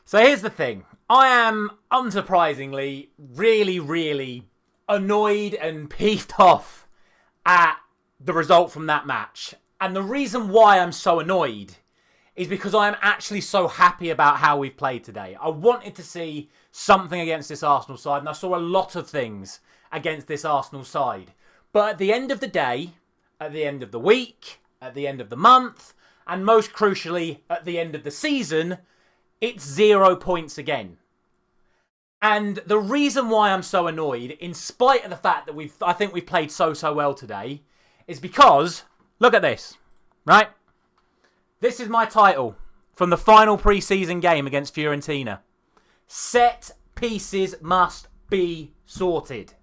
So here's the thing. I am, unsurprisingly, really annoyed and peeved off at the result from that match. And the reason why I'm so annoyed is because I am actually so happy about how we've played today. I wanted to see something against this Arsenal side, and I saw a lot of things against this Arsenal side. But at the end of the day, at the end of the week, at the end of the month, and most crucially, at the end of the season, it's 0 points again. And the reason why I'm so annoyed, in spite of the fact that I think we've played so well today, is because, look at this, right? This is my title from the final pre-season game against Fiorentina. Set pieces must be sorted.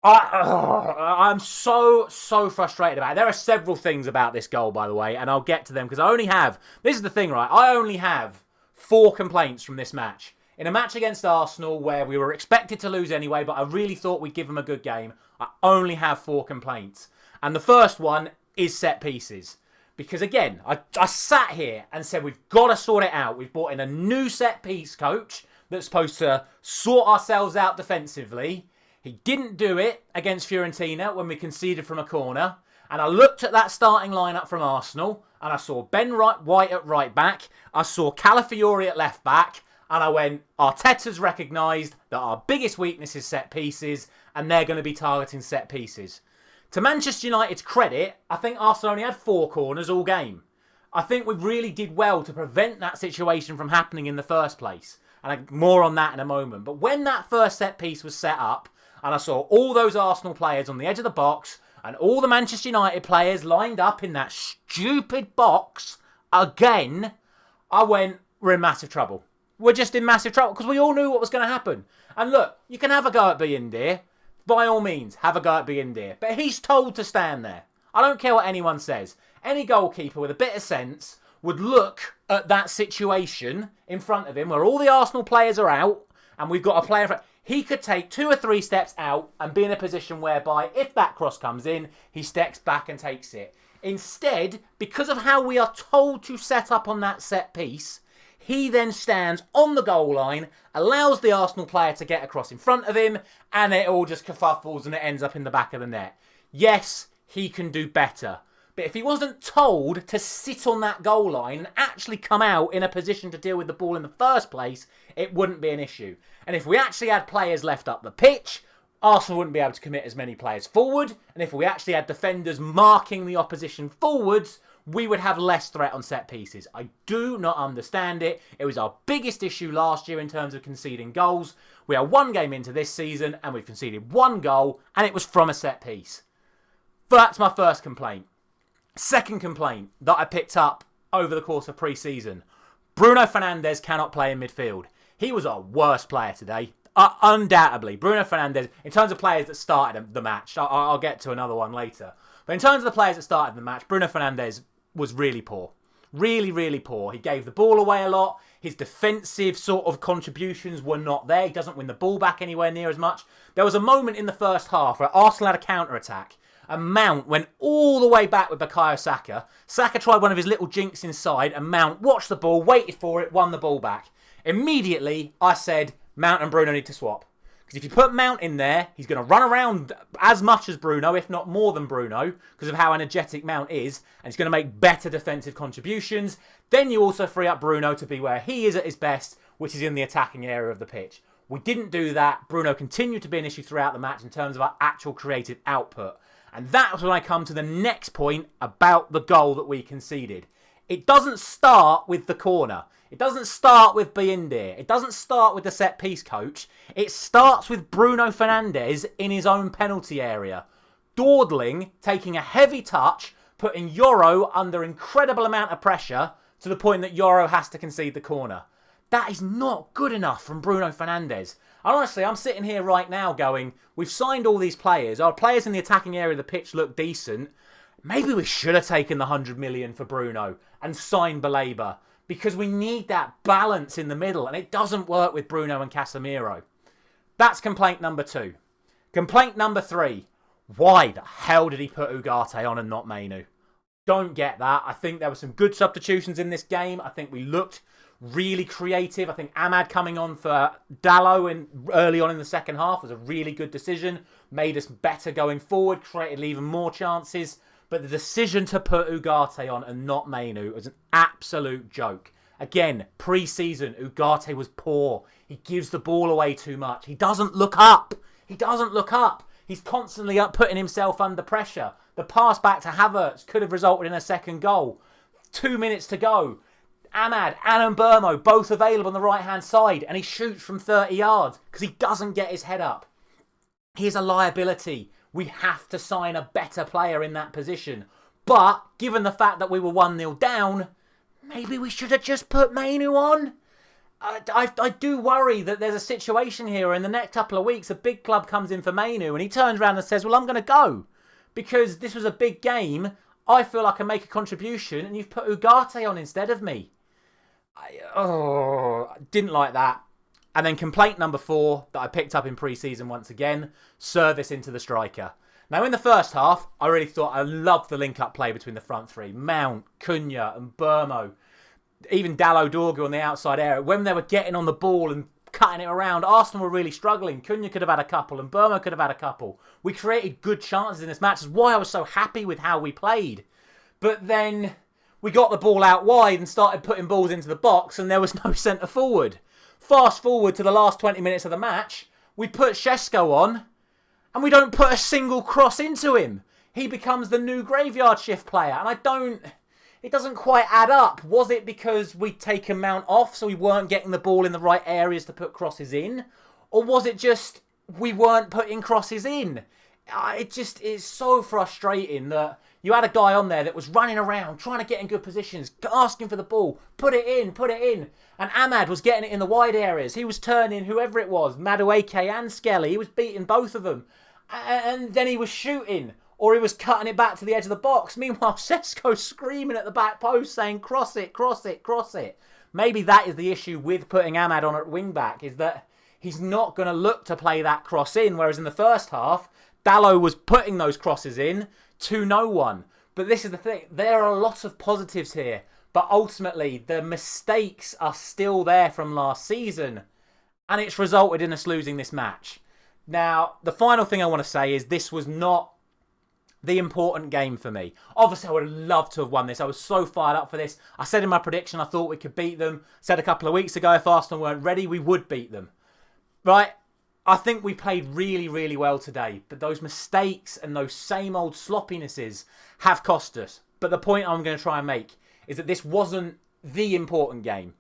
I'm so frustrated about it. There are several things about this goal, by the way, and I'll get to them because this is the thing, right? I only have 4 complaints from this match. In a match against Arsenal where we were expected to lose anyway, but I really thought we'd give them a good game, I only have 4 complaints. And the first one is set pieces. Because again, I sat here and said we've got to sort it out. We've brought in a new set piece coach that's supposed to sort ourselves out defensively. He didn't do it against Fiorentina when we conceded from a corner. And I looked at that starting lineup from Arsenal and I saw Ben White at right back. I saw Calafiori at left back. And I went, Arteta's recognised that our biggest weakness is set pieces and they're going to be targeting set pieces. To Manchester United's credit, I think Arsenal only had 4 corners all game. I think we really did well to prevent that situation from happening in the first place. And more on that in a moment. But when that first set piece was set up, and I saw all those Arsenal players on the edge of the box, and all the Manchester United players lined up in that stupid box again, I went, we're in massive trouble. We're just in massive trouble because we all knew what was going to happen. And look, you can have a go at Bayindir. By all means, have a go at Bayindir. But he's told to stand there. I don't care what anyone says. Any goalkeeper with a bit of sense would look at that situation in front of him where all the Arsenal players are out and we've got a player in front. He could take 2 or 3 steps out and be in a position whereby if that cross comes in, he steps back and takes it. Instead, because of how we are told to set up on that set piece, he then stands on the goal line, allows the Arsenal player to get across in front of him, and it all just kerfuffles and it ends up in the back of the net. Yes, he can do better. But if he wasn't told to sit on that goal line and actually come out in a position to deal with the ball in the first place, it wouldn't be an issue. And if we actually had players left up the pitch, Arsenal wouldn't be able to commit as many players forward. And if we actually had defenders marking the opposition forwards, we would have less threat on set pieces. I do not understand it. It was our biggest issue last year in terms of conceding goals. We are 1 game into this season and we've conceded 1 goal and it was from a set piece. But that's my first complaint. Second complaint that I picked up over the course of pre-season. Bruno Fernandes cannot play in midfield. He was our worst player today. Undoubtedly. Bruno Fernandes, in terms of players that started the match, I'll get to another one later. But in terms of the players that started the match, Bruno Fernandes was really poor. Really poor. He gave the ball away a lot. His defensive sort of contributions were not there. He doesn't win the ball back anywhere near as much. There was a moment in the first half where Arsenal had a counter-attack. And Mount went all the way back with Bukayo Saka. Saka tried one of his little jinks inside and Mount watched the ball, waited for it, won the ball back. Immediately, I said, Mount and Bruno need to swap. Because if you put Mount in there, he's going to run around as much as Bruno, if not more than Bruno, because of how energetic Mount is, and he's going to make better defensive contributions. Then you also free up Bruno to be where he is at his best, which is in the attacking area of the pitch. We didn't do that. Bruno continued to be an issue throughout the match in terms of our actual creative output. And that's when I come to the next point about the goal that we conceded. It doesn't start with the corner. It doesn't start with Bayindir. It doesn't start with the set-piece coach. It starts with Bruno Fernandes in his own penalty area. Dawdling, taking a heavy touch, putting Yoro under incredible amount of pressure to the point that Yoro has to concede the corner. That is not good enough from Bruno Fernandes. And honestly, I'm sitting here right now going, we've signed all these players. Our players in the attacking area of the pitch look decent. Maybe we should have taken the 100 million for Bruno and signed Baleba. Because we need that balance in the middle. And it doesn't work with Bruno and Casemiro. That's complaint number 2. Complaint number 3. Why the hell did he put Ugarte on and not Mainu? Don't get that. I think there were some good substitutions in this game. I think we looked really creative. I think Ahmad coming on for Dalot early on in the second half was a really good decision. Made us better going forward, created even more chances. But the decision to put Ugarte on and not Mainu was an absolute joke. Again, pre-season, Ugarte was poor. He gives the ball away too much. He doesn't look up. He's constantly putting himself under pressure. The pass back to Havertz could have resulted in a second goal. 2 minutes to go. Ahmad and Mbermo both available on the right-hand side, and he shoots from 30 yards because he doesn't get his head up. He's a liability. We have to sign a better player in that position. But given the fact that we were 1-0 down, maybe we should have just put Mainu on. I do worry that there's a situation here where in the next couple of weeks a big club comes in for Mainu and he turns around and says, well, I'm going to go because this was a big game. I feel I can make a contribution and you've put Ugarte on instead of me. I didn't like that. And then complaint number 4 that I picked up in pre-season once again, service into the striker. Now in the first half, I really thought I loved the link-up play between the front three. Mount, Cunha and Mbermo. Even Dalot Dorgu on the outside area. When they were getting on the ball and cutting it around, Arsenal were really struggling. Cunha could have had a couple and Mbermo could have had a couple. We created good chances in this match. That's why I was so happy with how we played. But then we got the ball out wide and started putting balls into the box and there was no centre forward. Fast forward to the last 20 minutes of the match, we put Šeško on and we don't put a single cross into him. He becomes the new graveyard shift player and it doesn't quite add up. Was it because we'd taken Mount off so we weren't getting the ball in the right areas to put crosses in? Or was it just we weren't putting crosses in? It's so frustrating that you had a guy on there that was running around, trying to get in good positions, asking for the ball, put it in. And Ahmad was getting it in the wide areas. He was turning whoever it was, Madueke and Skelly. He was beating both of them. And then he was shooting, or he was cutting it back to the edge of the box. Meanwhile, Šeško's screaming at the back post saying, cross it. Maybe that is the issue with putting Ahmad on at wing-back, is that he's not going to look to play that cross in, whereas in the first half, Dalot was putting those crosses in to no one. But this is the thing. There are a lot of positives here. But ultimately, the mistakes are still there from last season. And it's resulted in us losing this match. Now, the final thing I want to say is this was not the important game for me. Obviously, I would have loved to have won this. I was so fired up for this. I said in my prediction I thought we could beat them. Said a couple of weeks ago if Arsenal weren't ready, we would beat them. Right? I think we played really, really well today. But those mistakes and those same old sloppinesses have cost us. But the point I'm going to try and make is that this wasn't the important game.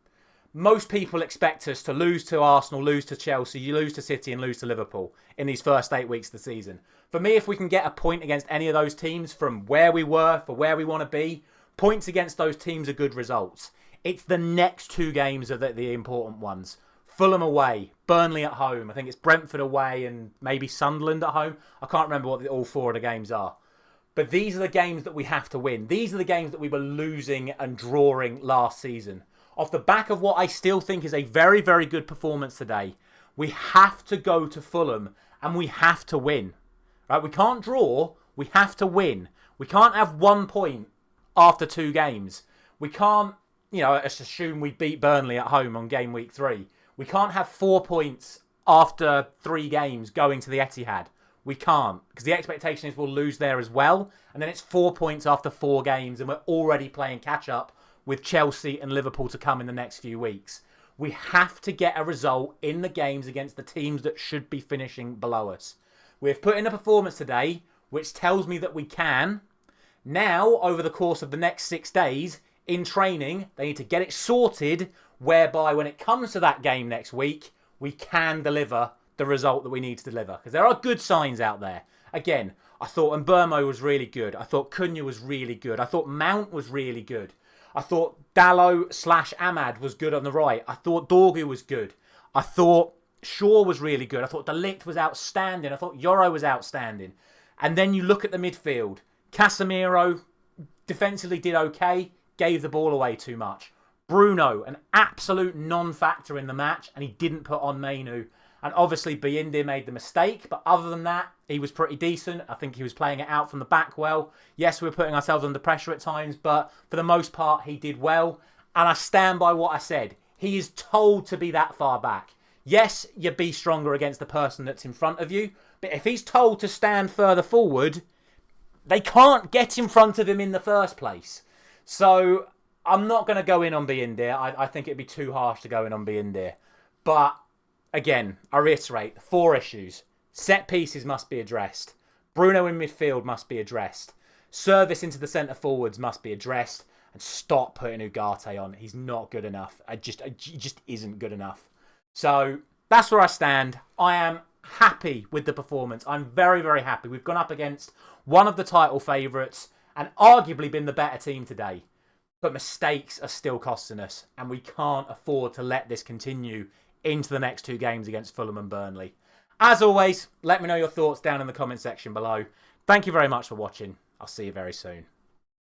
Most people expect us to lose to Arsenal, lose to Chelsea, lose to City and lose to Liverpool in these first 8 weeks of the season. For me, if we can get a point against any of those teams from where we were for where we want to be, points against those teams are good results. It's the next 2 games are the important ones. Fulham away, Burnley at home. I think it's Brentford away and maybe Sunderland at home. I can't remember what all 4 of the games are. But these are the games that we have to win. These are the games that we were losing and drawing last season. Off the back of what I still think is a very, very good performance today, we have to go to Fulham and we have to win. Right? We can't draw, we have to win. We can't have 1 point after 2 games. We can't, just assume we beat Burnley at home on game week 3. We can't have 4 points after 3 games going to the Etihad. We can't, because the expectation is we'll lose there as well. And then it's 4 points after 4 games and we're already playing catch-up with Chelsea and Liverpool to come in the next few weeks. We have to get a result in the games against the teams that should be finishing below us. We've put in a performance today, which tells me that we can. Now, over the course of the next 6 days, in training, they need to get it sorted, whereby when it comes to that game next week, we can deliver the result that we need to deliver. Because there are good signs out there. Again, I thought Mbermo was really good. I thought Cunha was really good. I thought Mount was really good. I thought Dalot/Ahmad was good on the right. I thought Dorgu was good. I thought Shaw was really good. I thought De Ligt was outstanding. I thought Yoro was outstanding. And then you look at the midfield. Casemiro defensively did okay. Gave the ball away too much. Bruno, an absolute non-factor in the match. And he didn't put on Mainu. And obviously Bayindir made the mistake. But other than that, he was pretty decent. I think he was playing it out from the back well. Yes, we were putting ourselves under pressure at times. But for the most part, he did well. And I stand by what I said. He is told to be that far back. Yes, you be stronger against the person that's in front of you, but if he's told to stand further forward, they can't get in front of him in the first place. So I'm not going to go in on Binder. I think it'd be too harsh to go in on Binder. But again, I reiterate, 4 issues. Set pieces must be addressed. Bruno in midfield must be addressed. Service into the centre forwards must be addressed. And stop putting Ugarte on. He's not good enough. He just isn't good enough. So that's where I stand. I am happy with the performance. I'm very, very happy. We've gone up against one of the title favourites and arguably been the better team today. But mistakes are still costing us. And we can't afford to let this continue into the next 2 games against Fulham and Burnley. As always, let me know your thoughts down in the comment section below. Thank you very much for watching. I'll see you very soon.